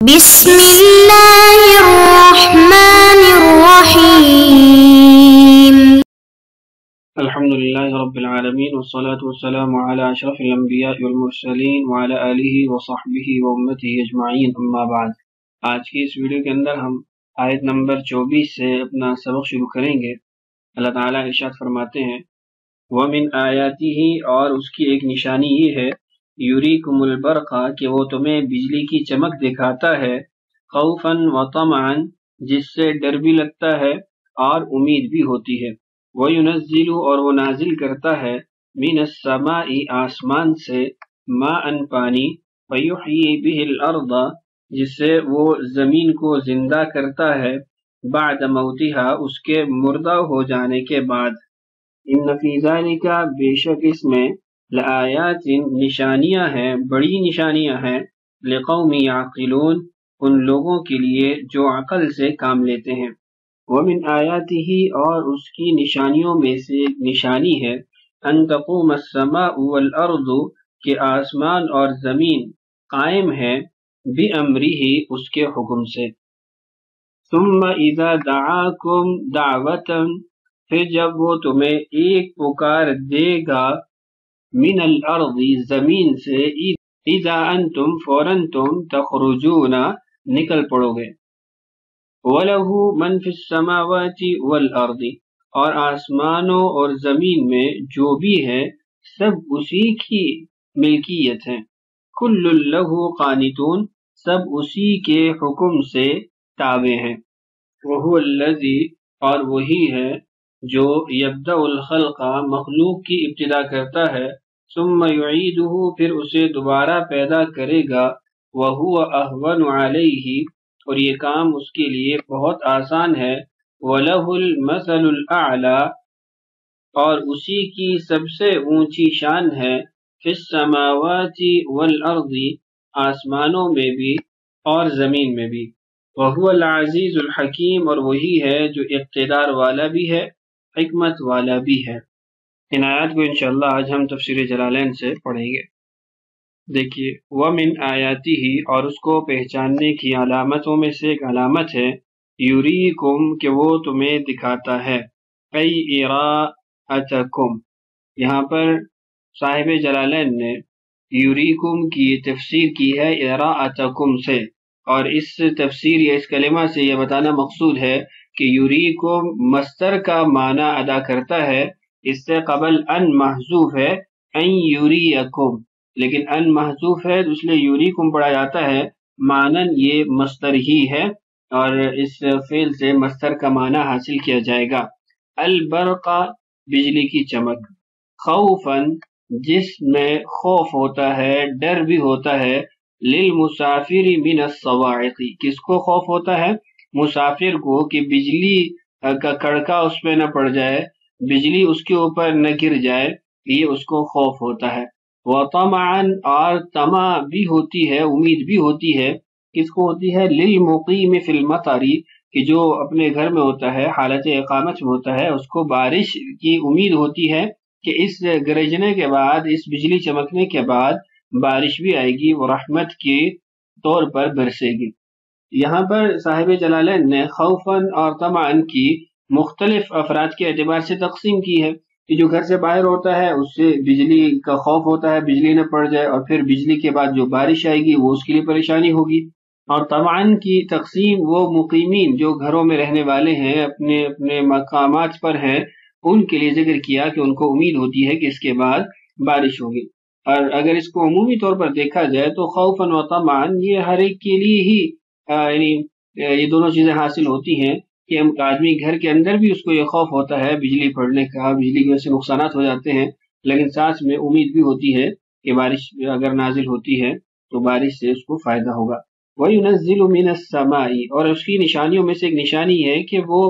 بسم اللہ الرحمن الرحیم الحمدللہ رب العالمین والصلاة والسلام علی اشرف الانبیاء والمرسلین وعلی آلہ وصحبہ وامتہ اجمعین، اما بعد۔ آج کی اس ویڈیو کے اندر ہم آیت نمبر 24 سے اپنا سبق شروع کریں گے۔ اللہ تعالیٰ ارشاد فرماتے ہیں وَمِنْ آیَاتِهِ، اور اس کی ایک نشانی یہ ہے، یُریکُمُ الْبَرْقَ، کہ وہ تمہیں بجلی کی چمک دکھاتا ہے، خوفاً وطمعاً، جس سے ڈر بھی لگتا ہے اور امید بھی ہوتی ہے، وَيُنَزِّلُ، اور وہ نازل کرتا ہے، مِنَ السَّمَاءِ، آسمان سے، مَاءً، پانی، فَيُحْيِي بِهِ الْأَرْضَ، جس سے وہ زمین کو زندہ کرتا ہے، بعد موتها، اس کے مردہ ہو جانے کے بعد۔ ان فی ذالک، بے شک اس میں، لآیات، نشانیاں ہیں، بڑی نشانیاں ہیں، لقوم یعقلون، ان لوگوں کے لیے جو عقل سے کام لیتے ہیں۔ ومن آیاتہ، اور اس کی نشانیوں میں سے ایک نشانی ہے، ان تقوم السماء والارض، کہ آسمان اور زمین قائم ہے، بامرہ، اس کے حکم سے۔ ثم اذا دعاکم دعوتا، پھر جب وہ تمہیں ایک پکار دے گا، من الارض، زمین سے، اذا انتم، فوراً تم، تخرجون، نکل پڑو گے۔ وَلَهُ مَنْ فِي السَّمَاوَاتِ وَالْأَرْضِ، اور آسمانوں اور زمین میں جو بھی ہے سب اسی کی ملکیت ہے۔ كُلٌّ لَهُ قَانِتُونَ، سب اسی کے حکم سے تابع ہیں۔ وَهُوَ الَّذِي، اور وہی ہے جو یبدأ الخلق، مخلوق کی ابتدا کرتا ہے، ثم یعیدہ، پھر اسے دوبارہ پیدا کرے گا، وَهُوَ أَهْوَنُ عَلَيْهِ، اور یہ کام اس کے لیے بہت آسان ہے، وَلَهُ الْمَثَلُ الْأَعْلَى، اور اسی کی سب سے اونچی شان ہے، فِي السَّمَاوَاتِ وَالْأَرْضِ، آسمانوں میں بھی اور زمین میں بھی، وَهُوَ الْعَزِيزُ الْحَكِيمُ، اور وہی ہے جو اقتدار والا بھی ہے، حکمت والا بھی ہے۔ ان آیات کو انشاءاللہ آج ہم تفسیر جلالین سے پڑھیں گے۔ دیکھیے، وَمِنْ آیَاتِهِ، اور اس کو پہچاننے کی علامتوں میں سے ایک علامت ہے، یُریکُم، کہ وہ تمہیں دکھاتا ہے، ای اراءتکم، یہاں پر صاحب جلالین نے یُریکُم کی تفسیر کی ہے اراءتکم سے، اور اس تفسیر یا اس کلمہ سے یہ بتانا مقصود ہے کہ یُریکُم مصدر کا معنی ادا کرتا ہے، اس سے قبل ان محذوف ہے، ان یُریکم، لیکن ان محذوف ہے اس لیے یُریکم پڑھا جاتا ہے، معنن یہ مصدر ہی ہے، اور اس فعل سے مصدر کا معنی حاصل کیا جائے گا۔ البرق، بجلی کی چمک، خوفاً، جس میں خوف ہوتا ہے، ڈر بھی ہوتا ہے، للمسافر من الصواعق، کس کو خوف ہوتا ہے؟ مسافر کو، کہ بجلی کا کڑکا اس پہ نہ پڑ جائے، بجلی اس کے اوپر نہ گر جائے، یہ اس کو خوف ہوتا ہے۔ وطمعاً، اور طمع بھی ہوتی ہے، امید بھی ہوتی ہے، کس کو ہوتی ہے؟ للمقیم فی المطر، کہ جو اپنے گھر میں ہوتا ہے، حالت اقامت میں ہوتا ہے، اس کو بارش کی امید ہوتی ہے کہ اس گرجنے کے بعد، اس بجلی چمکنے کے بعد بارش بھی آئے گی، وہ رحمت کے طور پر برسے گی۔ یہاں پر صاحب جلالین نے خوفاً اور طمعاً کی مختلف افراد کے اعتبار سے تقسیم کی ہے، کہ جو گھر سے باہر ہوتا ہے اس سے بجلی کا خوف ہوتا ہے، بجلی نہ پڑ جائے، اور پھر بجلی کے بعد جو بارش آئے گی وہ اس کے لیے پریشانی ہوگی۔ اور طمعاً کی تقسیم وہ مقیمین، جو گھروں میں رہنے والے ہیں، اپنے اپنے مقامات پر ہیں، ان کے لیے ذکر کیا کہ ان کو امید ہوتی ہے کہ اس کے بعد بارش ہوگی۔ اور اگر اس کو عمومی طور پر دیکھا جائے تو خوفاً و طمعاً یہ ہر ایک کے لیے ہی یعنی یہ دونوں چیزیں حاصل ہوتی ہیں، کہ آدمی گھر کے اندر بھی اس کو یہ خوف ہوتا ہے بجلی پڑنے کا، بجلی کی وجہ سے نقصانات ہو جاتے ہیں، لیکن ساتھ میں امید بھی ہوتی ہے کہ بارش اگر نازل ہوتی ہے تو بارش سے اس کو فائدہ ہوگا۔ وَيُنَزِّلُ مِنَ السَّمَاءِ، اور اس کی نشانیوں میں سے ایک نشانی ہے کہ وہ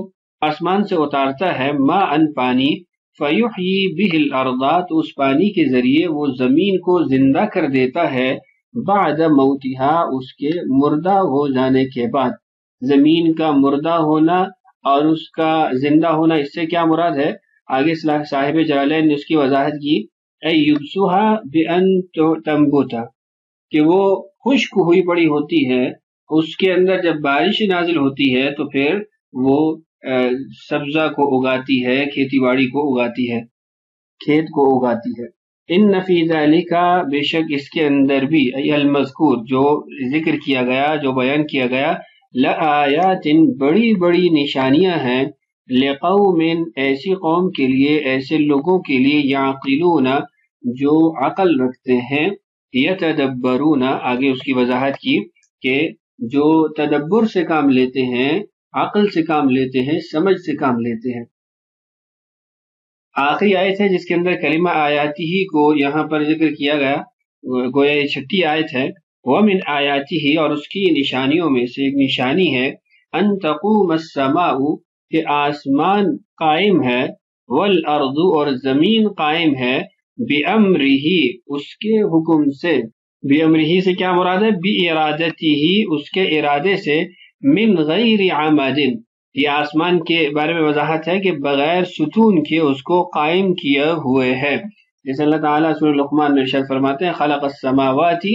آسمان سے اتارتا ہے، مَاءً، پانی، فَيُحْيِي بِهِ الْأَرْضَ، تو اس پانی کے ذریعے وہ زمین کو زندہ کر دیتا ہے، بعد موتها، اس کے مردہ ہو جانے کے بعد۔ زمین کا مردہ ہونا اور اس کا زندہ ہونا، اس سے کیا مراد ہے؟ آگے صاحب جلالین نے اس کی وضاحت کی، یبسها بأن تنبت، کہ وہ خشک ہوئی پڑی ہوتی ہے اس کے اندر جب بارش نازل ہوتی ہے تو پھر وہ سبزہ کو اگاتی ہے، کھیتی باڑی کو اگاتی ہے، کھیت کو اگاتی ہے۔ ان فی ذالک، بے شک اس کے اندر بھی، المذکور جو ذکر کیا گیا، جو بیان کیا گیا، لآیات بڑی بڑی نشانیاں ہیں، لقوم ایسی قوم کے لیے، ایسے لوگوں کے لیے، یعقلون جو عقل رکھتے ہیں، یتدبرون آگے اس کی وضاحت کی کہ جو تدبر سے کام لیتے ہیں، عقل سے کام لیتے ہیں، سمجھ سے کام لیتے ہیں۔ آخری آیت ہے جس کے اندر کلمہ آیاتی ہی کو یہاں پر ذکر کیا گیا، گویا یہ 6ٹھی آیت ہے۔ وَمِنْ آیاتِهِ، اور اس کی نشانیوں میں سے ایک نشانی ہے، ان تقوم السماء، کہ آسمان قائم ہے، والارض، اور زمین قائم ہے، بِأَمْرِهِ، اس کے حکم سے۔ بِأَمْرِهِ سے کیا مراد ہے؟ بِإِرَادَتِهِ، اس کے ارادے سے، من غیر عمد، یہ آسمان کے بارے میں وضاحت ہے کہ بغیر ستون کے اس کو قائم کیا ہوئے ہے، جیسے اللہ تعالیٰ سورہ لقمان میں ارشاد فرماتے ہیں خلق السماوات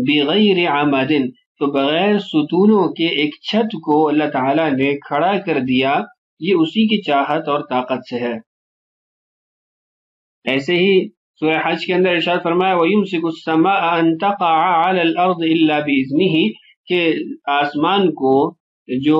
بغیر عمد، تو بغیر ستونوں کے ایک چھت کو اللہ تعالیٰ نے کھڑا کر دیا، یہ اسی کی چاہت اور طاقت سے ہے۔ ایسے ہی سورہ حج کے اندر ارشاد فرمایا وَيُمْسِكُ السَّمَاءَ أَن تَقَعَ عَلَى الْأَرْضِ إِلَّا بِإِذْنِهِ، کہ آسمان کو جو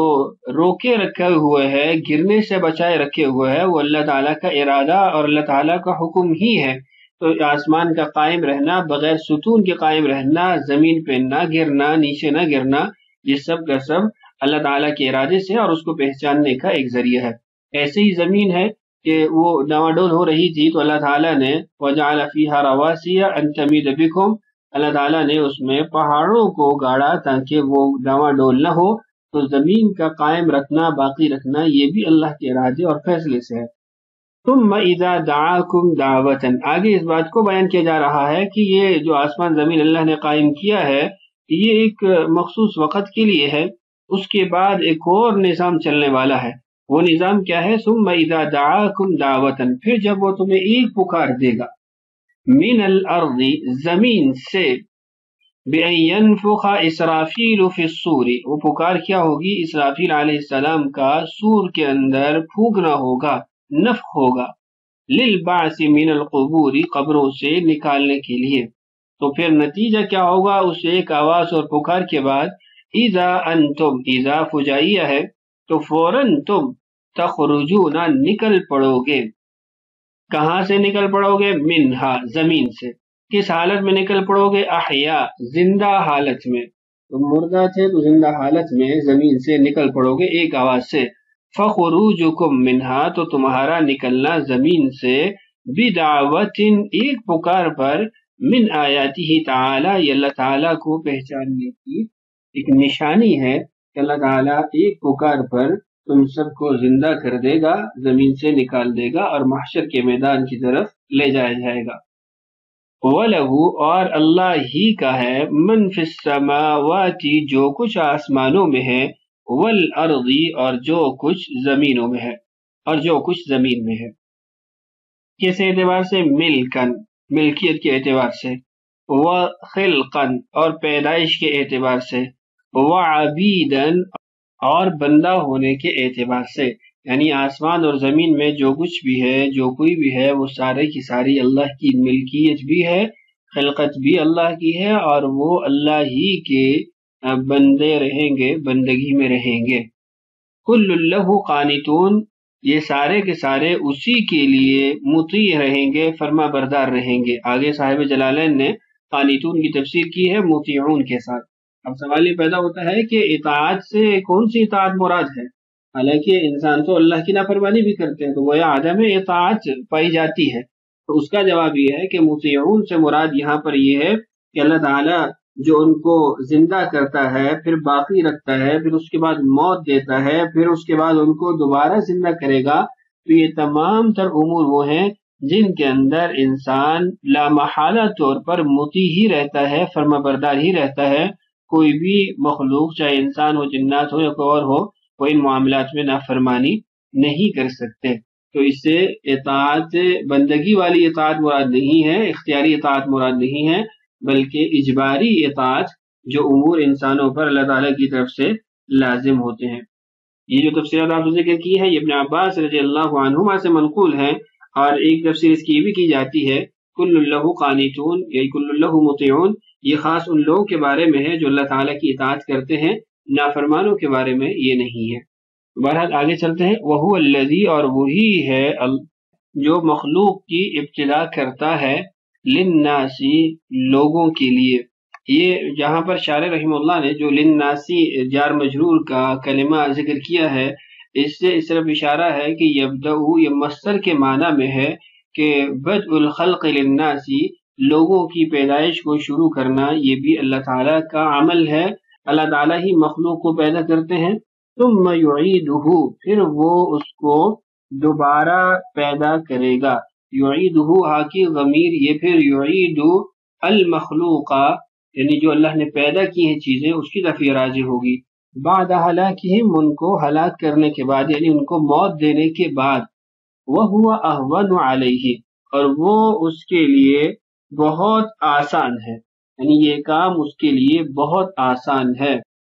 روکے رکھے ہوئے ہے، گرنے سے بچائے رکھے ہوئے ہے، وہ اللہ تعالیٰ کا ارادہ اور اللہ تعالیٰ کا حکم ہی ہے۔ تو آسمان کا قائم رہنا، بغیر ستون کے قائم رہنا، زمین پہ نہ گرنا، نیچے نہ گرنا، یہ سب کا سب اللہ تعالیٰ کے ارادے سے اور اس کو پہچاننے کا ایک ذریعہ ہے۔ ایسے ہی زمین ہے کہ وہ ڈاواڈول ہو رہی تھی تو اللہ تعالیٰ نے وَجَعَلَ فِيهَا رَوَاسِيَ أَن تَمِيدَ بِكُمْ، اللہ تعالیٰ نے اس میں پہاڑوں کو گاڑا تاکہ وہ ڈاواڈول نہ ہو، تو زمین کا قائم رکھنا، باقی رکھنا، یہ بھی اللہ کے ارادے اور فیصلے سے ہے۔ ثم اذا دعاکم دعوتا، آگے اس بات کو بیان کیا جا رہا ہے کہ یہ جو آسمان زمین اللہ نے قائم کیا ہے، یہ ایک مخصوص وقت کے لیے ہے، اس کے بعد ایک اور نظام چلنے والا ہے۔ وہ نظام کیا ہے؟ ثم اذا دعاکم دعوتا، پھر جب وہ تمہیں ایک پکار دے گا، من الارض، زمین سے، بِأَن يَنفُخَ إِسْرَافِيلُ فِي الصُّورِ، وہ پکار کیا ہوگی؟ اسرافیل علیہ السلام کا سور کے اندر پھونکنا ہوگا، نفخ ہوگا، لِلْبَعْثِ مِنَ الْقُبُورِ، قبروں سے نکالنے کے لیے۔ تو پھر نتیجہ کیا ہوگا اس ایک آواز اور پکار کے بعد؟ اِذَا أَنْتُمْ، اِذَا فجائیہ ہے تو فوراً تم، تخرجون، نکل پڑو گے۔ کہاں سے نکل پڑو گے؟ منہا، زمین سے۔ کس حالت میں نکل پڑو گے؟ احیاء، زندہ حالت میں۔ تم مردہ تھے تو زندہ حالت میں زمین سے نکل پڑو گے ایک آواز سے۔ فخروجکم منہا، تو تمہارا نکلنا زمین سے، بدعوت، ایک پکار پر، من آیاتہ تعالی، یہ اللہ تعالیٰ کو پہچاننے کی ایک نشانی ہے کہ اللہ تعالیٰ ایک پکار پر تم سب کو زندہ کر دے گا، زمین سے نکال دے گا اور محشر کے میدان کی طرف لے جایا جائے گا۔ وَلَهُ، اور اللہ ہی کا ہے، مَن فِي السَّمَاوَاتِ، جو کچھ آسمانوں میں ہے، وَالْأَرْضِ، اور جو کچھ زمینوں میں ہے، اور جو کچھ زمین میں ہے۔ کس اعتبار سے؟ ملکن، ملکیت کے اعتبار سے، وَخِلْقًا، اور پیدائش کے اعتبار سے، وَعَبِيدًا، اور بندہ ہونے کے اعتبار سے، یعنی آسمان اور زمین میں جو کچھ بھی ہے، جو کوئی بھی ہے، وہ سارے کی ساری اللہ کی ملکیت بھی ہے، خلقت بھی اللہ کی ہے، اور وہ اللہ ہی کے بندے رہیں گے، بندگی میں رہیں گے۔ کل لہ قانتون، یہ سارے کے سارے اسی کے لیے مطیع رہیں گے، فرما بردار رہیں گے۔ آگے صاحب جلالین نے قانتون کی تفسیر کی ہے مطیعون کے ساتھ۔ اب سوال یہ پیدا ہوتا ہے کہ اطاعت سے کون سی اطاعت مراد ہے؟ حالانکہ انسان تو اللہ کی نافرمانی بھی کرتے ہیں، تو وہ عدم اطاعت پائی جاتی ہے۔ تو اس کا جواب یہ ہے کہ مطیعون سے مراد یہاں پر یہ ہے کہ اللہ تعالیٰ جو ان کو زندہ کرتا ہے، پھر باقی رکھتا ہے، پھر اس کے بعد موت دیتا ہے، پھر اس کے بعد ان کو دوبارہ زندہ کرے گا، تو یہ تمام تر امور وہ ہیں جن کے اندر انسان لامحالہ طور پر مطیع ہی رہتا ہے، فرما بردار ہی رہتا ہے۔ کوئی بھی مخلوق، چاہے انسان ہو، جنات ہو یا کوئی اور ہو، وہ ان معاملات میں نافرمانی نہیں کر سکتے۔ تو اس سے اطاعت بندگی والی اطاعت مراد نہیں ہے، اختیاری اطاعت مراد نہیں ہے، بلکہ اجباری اطاعت جو امور انسانوں پر اللہ تعالیٰ کی طرف سے لازم ہوتے ہیں۔ یہ جو تفسیرات آپ نے ذکر کی ہے یہ ابن عباس رضی اللہ عنہما سے منقول ہیں، اور ایک تفسیر اس کی یہ بھی کی جاتی ہے کل لہ قانتون یا کل لہ مطیعون، یہ خاص ان لوگوں کے بارے میں ہے جو اللہ تعالیٰ کی اطاعت کرتے ہیں، نافرمانوں کے بارے میں یہ نہیں ہے۔ بہرحال آگے چلتے ہیں۔ وہو الذی، اور وہی ہے جو مخلوق کی ابتدا کرتا ہے، للناسی، لوگوں کے لیے۔ یہ جہاں پر شارح رحمہ اللہ نے جو للناسی جار مجرور کا کلمہ ذکر کیا ہے، اس سے اس طرف اشارہ ہے کہ یبدأ، یہ مصدر کے معنی میں ہے کہ بدء الخلق للناسی، لوگوں کی پیدائش کو شروع کرنا یہ بھی اللہ تعالیٰ کا عمل ہے، اللہ تعالیٰ ہی مخلوق کو پیدا کرتے ہیں۔ ثم یعیدہ، پھر وہ اس کو دوبارہ پیدا کرے گا۔ یعیدہ ہا کی ضمیر یہ پھر یعید المخلوق، یعنی جو اللہ نے پیدا کی ہیں چیزیں اس کی طرف یہ راجع ہوگی۔ بعد ہلاکہم، ان کو ہلاک کرنے کے بعد، یعنی ان کو موت دینے کے بعد۔ وہو اہون علیہ، اور وہ اس کے لیے بہت آسان ہے، یعنی یہ کام اس کے لیے بہت آسان ہے۔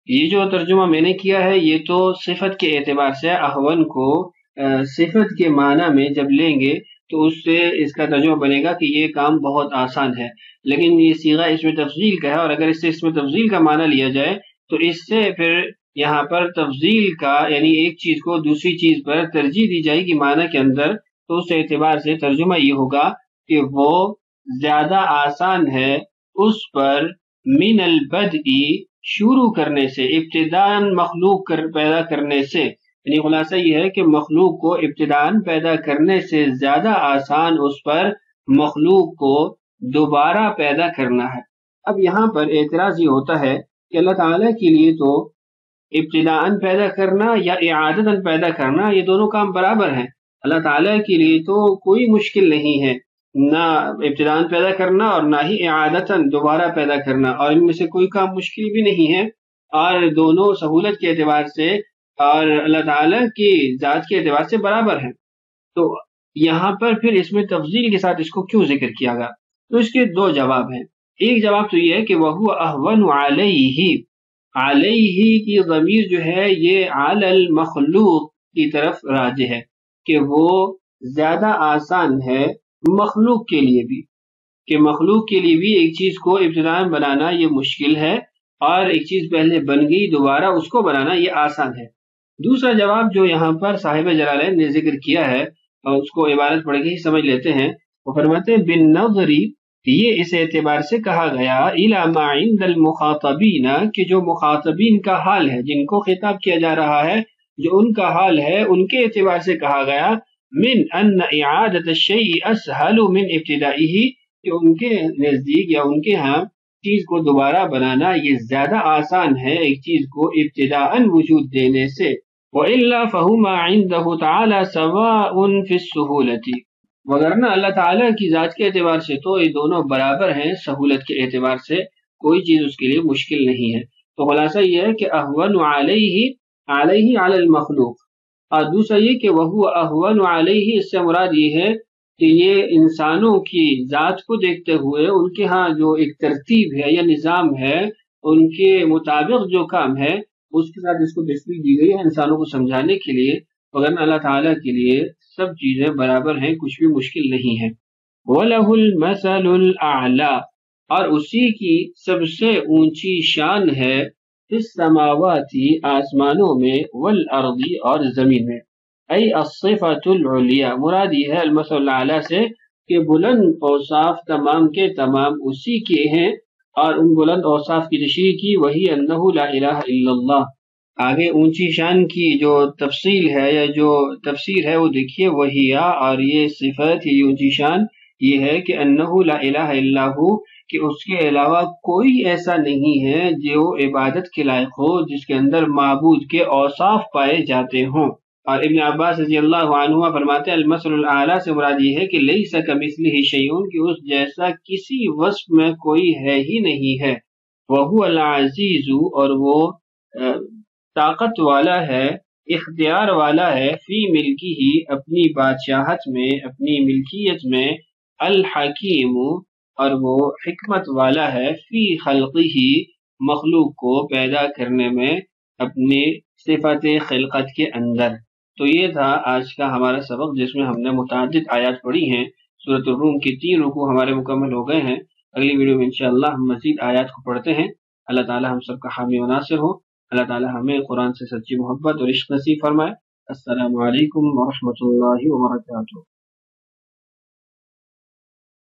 یہ جو ترجمہ میں نے کیا ہے یہ تو صفت کے اعتبار سے، اہون کو صفت کے معنی میں جب لیں گے تو اس سے اس کا ترجمہ بنے گا کہ یہ کام بہت آسان ہے، لیکن یہ صیغہ اس میں تفضیل کا ہے، اور اگر اس سے اس میں تفضیل کا معنی لیا جائے تو اس سے پھر یہاں پر تفضیل کا، یعنی ایک چیز کو دوسری چیز پر ترجیح دی جائے گی معنی کے اندر، تو اس اعتبار سے ترجمہ یہ ہوگا کہ وہ زیادہ آسان ہے اس پر من البدء، شروع کرنے سے، ابتداءً مخلوق پیدا کرنے سے، یعنی خلاصہ یہ ہے کہ مخلوق کو ابتداءً پیدا کرنے سے زیادہ آسان اس پر مخلوق کو دوبارہ پیدا کرنا ہے۔ اب یہاں پر اعتراض یہ ہوتا ہے کہ اللہ تعالیٰ کے لیے تو ابتداءً پیدا کرنا یا اعادتاً پیدا کرنا یہ دونوں کام برابر ہیں، اللہ تعالیٰ کے لیے تو کوئی مشکل نہیں ہے، نہ ابتداءً پیدا کرنا اور نہ ہی اعادتاً دوبارہ پیدا کرنا، اور ان میں سے کوئی کام مشکل بھی نہیں ہے، اور دونوں سہولت کے اعتبار سے اور اللہ تعالیٰ کی ذات کے اعتبار سے برابر ہیں۔ تو یہاں پر پھر اس میں تفضیل کے ساتھ اس کو کیوں ذکر کیا گیا؟ تو اس کے دو جواب ہیں۔ ایک جواب تو یہ ہے کہ وَهُوَ أَهْوَنُ عَلَيْهِ، علیہ کی ضمیر جو ہے یہ علی المخلوق کی طرف راجع ہے، کہ وہ زیادہ آسان ہے مخلوق کے لیے بھی، کہ مخلوق کے لیے بھی ایک چیز کو ابتداء بنانا یہ مشکل ہے، اور ایک چیز پہلے بن گئی دوبارہ اس کو بنانا یہ آسان ہے۔ دوسرا جواب جو یہاں پر صاحب جلالین نے ذکر کیا ہے، اور اس کو عبارت پڑھ کے ہی سمجھ لیتے ہیں، وہ فرماتے ہیں بالنظر، یہ اس اعتبار سے کہا گیا الی ما عند المخاطبین، کہ جو مخاطبین کا حال ہے، جن کو خطاب کیا جا رہا ہے، جو ان کا حال ہے ان کے اعتبار سے کہا گیا من ان اعادت الشیء اسهل من ابتدائه، کہ ان کے نزدیک یا ان کے ہاں چیز کو دوبارہ بنانا یہ زیادہ آسان ہے ایک چیز کو ابتداءً وجود دینے سے۔ وَإِلَّا فَهُمَا عِنْدَهُ تَعَالَى سَوَاءٌ فِي السُّهُولَةِ، وگرنہ اللہ تعالیٰ کی ذات کے اعتبار سے تو یہ دونوں برابر ہیں، سہولت کے اعتبار سے کوئی چیز اس کے لیے مشکل نہیں ہے۔ تو خلاصہ یہ ہے کہ اہون علیہ، علیہ علی المخلوق، اور دوسرا یہ کہ وہو اہون علیہ، اس سے مراد یہ ہے کہ یہ انسانوں کی ذات کو دیکھتے ہوئے ان کے ہاں جو ایک ترتیب ہے یا نظام ہے، ان کے مطابق جو کام ہے اس کے ساتھ اس کو تشبیہ دی گئی ہے انسانوں کو سمجھانے کے لیے، وگرنہ اللہ تعالیٰ کے لیے سب چیزیں برابر ہیں، کچھ بھی مشکل نہیں ہے۔ وَلَهُ الْمَثَلُ الْأَعْلَى، اور اسی کی سب سے اونچی شان ہے، فِي السَّمَاوَاتِ، آسمانوں میں، وَالْأَرْضِ، اور زمین میں۔ ای الصفۃ العلیٰ، مراد یہ ہے المثل الاعلیٰ سے کہ بلند اوصاف تمام کے تمام اسی کے ہیں، اور ان بلند اوصاف کی تشریح کی وہی انہ لا الہ الا اللہ۔ آگے اونچی شان کی جو تفصیل ہے یا جو تفسیر ہے وہ دیکھیے، وہی، اور یہ صفت، یہ اونچی شان یہ ہے کہ انہ لا الہ الا ہو، کہ اس کے علاوہ کوئی ایسا نہیں ہے جو عبادت کے لائق ہو، جس کے اندر معبود کے اوصاف پائے جاتے ہوں۔ اور ابن عباس رضی اللہ عنہما فرماتے ہیں المثل الاعلیٰ سے مراد یہ ہے کہ لیس کمثلہ شیء، کہ اس جیسا کسی وصف میں کوئی ہے ہی نہیں ہے۔ وہو العزیز، اور وہ طاقت والا ہے، اختیار والا ہے، فی ملکی ہی، اپنی بادشاہت میں، اپنی ملکیت میں، الحکیم، اور وہ حکمت والا ہے، فی خلقہ، مخلوق کو پیدا کرنے میں اپنی صفت خلقت کے اندر۔ تو یہ تھا آج کا ہمارا سبق، جس میں ہم نے متعدد آیات پڑھی ہیں۔ سورۃ الروم کی 3 رکوع ہمارے مکمل ہو گئے ہیں۔ اگلی ویڈیو میں انشاءاللہ ہم مزید آیات کو پڑھتے ہیں۔ اللہ تعالی ہم سب کا حامی و ناصر ہو۔ اللہ تعالی ہمیں قرآن سے سچی محبت اور عشق نصیب فرمائے۔ السلام علیکم ورحمۃ اللہ وبرکاتہ۔